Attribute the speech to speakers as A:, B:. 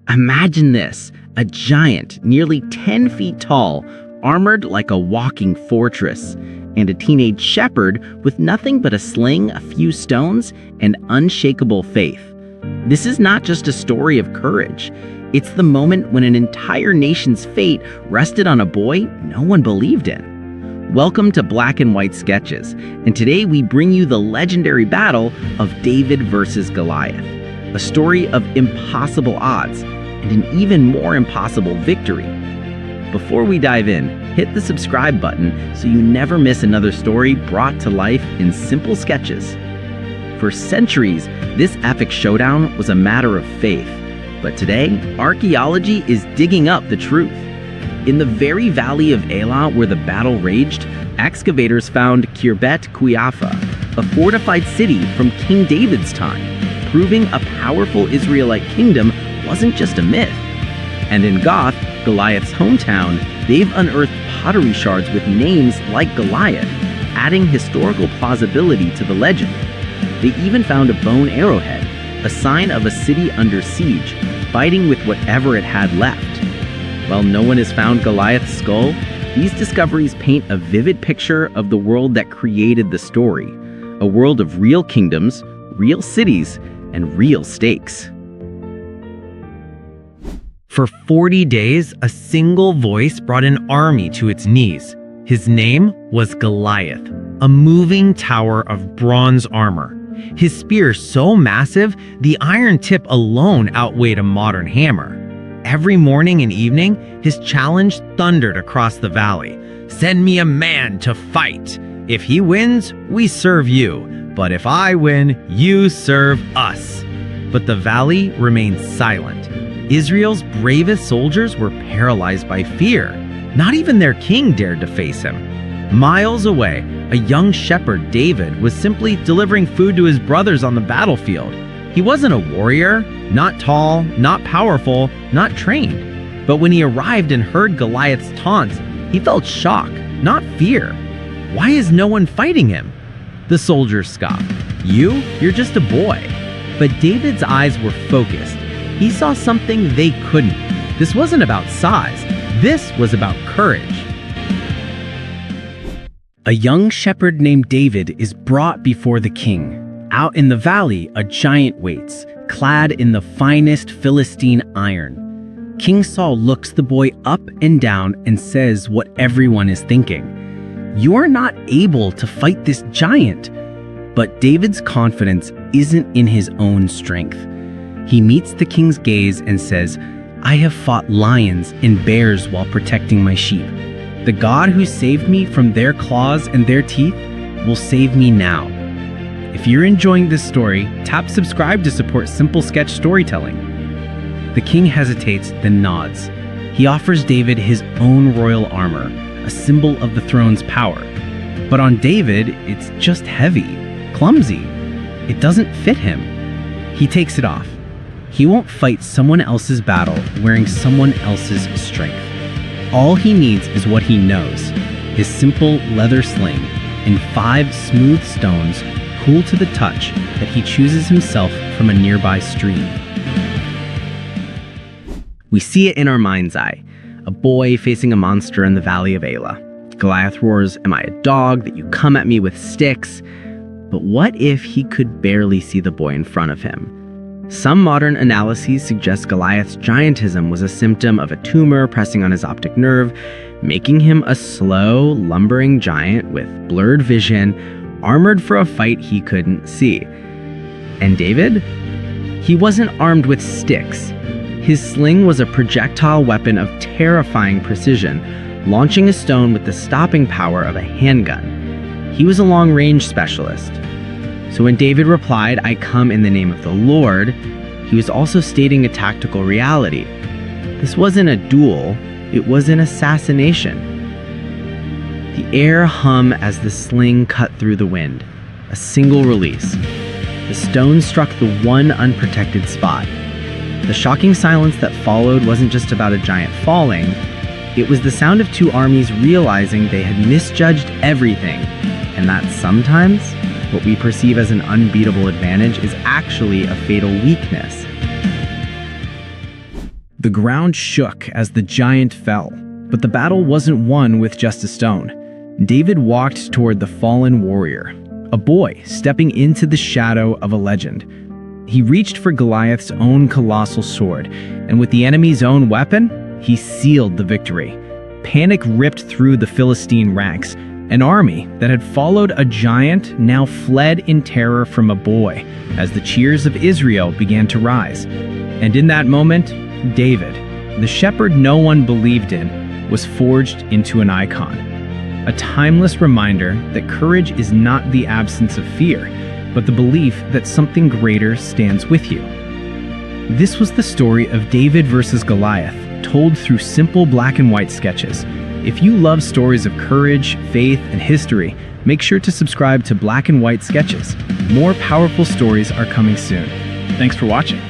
A: Imagine this, a giant, nearly 10 feet tall, armored like a walking fortress, and a teenage shepherd with nothing but a sling, a few stones, and unshakable faith. This is not just a story of courage. It's the moment when an entire nation's fate rested on a boy no one believed in. Welcome to Black and White Sketches, and today we bring you the legendary battle of David versus Goliath, a story of impossible odds and an even more impossible victory. Before we dive in, hit the subscribe button so you never miss another story brought to life in simple sketches. For centuries, this epic showdown was a matter of faith, but today, archaeology is digging up the truth. In the very valley of Elah where the battle raged, excavators found Khirbet Qeiyafa, a fortified city from King David's time, proving a powerful Israelite kingdom wasn't just a myth. And in Gath, Goliath's hometown, they've unearthed pottery shards with names like Goliath, adding historical plausibility to the legend. They even found a bone arrowhead, a sign of a city under siege, fighting with whatever it had left. While no one has found Goliath's skull, these discoveries paint a vivid picture of the world that created the story, a world of real kingdoms, real cities, and real stakes. For 40 days, a single voice brought an army to its knees. His name was Goliath, a moving tower of bronze armor. His spear so massive, the iron tip alone outweighed a modern hammer. Every morning and evening, his challenge thundered across the valley. "Send me a man to fight. If he wins, we serve you. But if I win, you serve us." But the valley remained silent. Israel's bravest soldiers were paralyzed by fear. Not even their king dared to face him. Miles away, a young shepherd, David, was simply delivering food to his brothers on the battlefield. He wasn't a warrior, not tall, not powerful, not trained. But when he arrived and heard Goliath's taunts, he felt shock, not fear. Why is no one fighting him? The soldiers scoffed. You're just a boy. But David's eyes were focused. He saw something they couldn't. This wasn't about size. This was about courage. A young shepherd named David is brought before the king. Out in the valley, a giant waits, clad in the finest Philistine iron. King Saul looks the boy up and down and says what everyone is thinking. "You are not able to fight this giant." But David's confidence isn't in his own strength. He meets the king's gaze and says, "I have fought lions and bears while protecting my sheep. The God who saved me from their claws and their teeth will save me now." If you're enjoying this story, tap subscribe to support simple sketch storytelling. The king hesitates, then nods. He offers David his own royal armor, a symbol of the throne's power. But on David, it's just heavy, clumsy. It doesn't fit him. He takes it off. He won't fight someone else's battle wearing someone else's strength. All he needs is what he knows, his simple leather sling and 5 smooth stones, cool to the touch, that he chooses himself from a nearby stream. We see it in our mind's eye, a boy facing a monster in the valley of Elah. Goliath roars, "Am I a dog that you come at me with sticks?" But what if he could barely see the boy in front of him? Some modern analyses suggest Goliath's giantism was a symptom of a tumor pressing on his optic nerve, making him a slow, lumbering giant with blurred vision, armored for a fight he couldn't see. And David? He wasn't armed with sticks. His sling was a projectile weapon of terrifying precision, launching a stone with the stopping power of a handgun. He was a long-range specialist. So when David replied, "I come in the name of the Lord," he was also stating a tactical reality. This wasn't a duel, it was an assassination. The air hummed as the sling cut through the wind, a single release. The stone struck the one unprotected spot. The shocking silence that followed wasn't just about a giant falling, it was the sound of 2 armies realizing they had misjudged everything, and that sometimes what we perceive as an unbeatable advantage is actually a fatal weakness.
B: The ground shook as the giant fell, but the battle wasn't won with just a stone. David walked toward the fallen warrior, a boy stepping into the shadow of a legend. He reached for Goliath's own colossal sword, and with the enemy's own weapon, he sealed the victory. Panic ripped through the Philistine ranks. An army that had followed a giant now fled in terror from a boy as the cheers of Israel began to rise. And in that moment, David, the shepherd no one believed in, was forged into an icon. A timeless reminder that courage is not the absence of fear, but the belief that something greater stands with you. This was the story of David versus Goliath, told through simple black and white sketches. If you love stories of courage, faith, and history, make sure to subscribe to Black and White Sketches. More powerful stories are coming soon. Thanks for watching.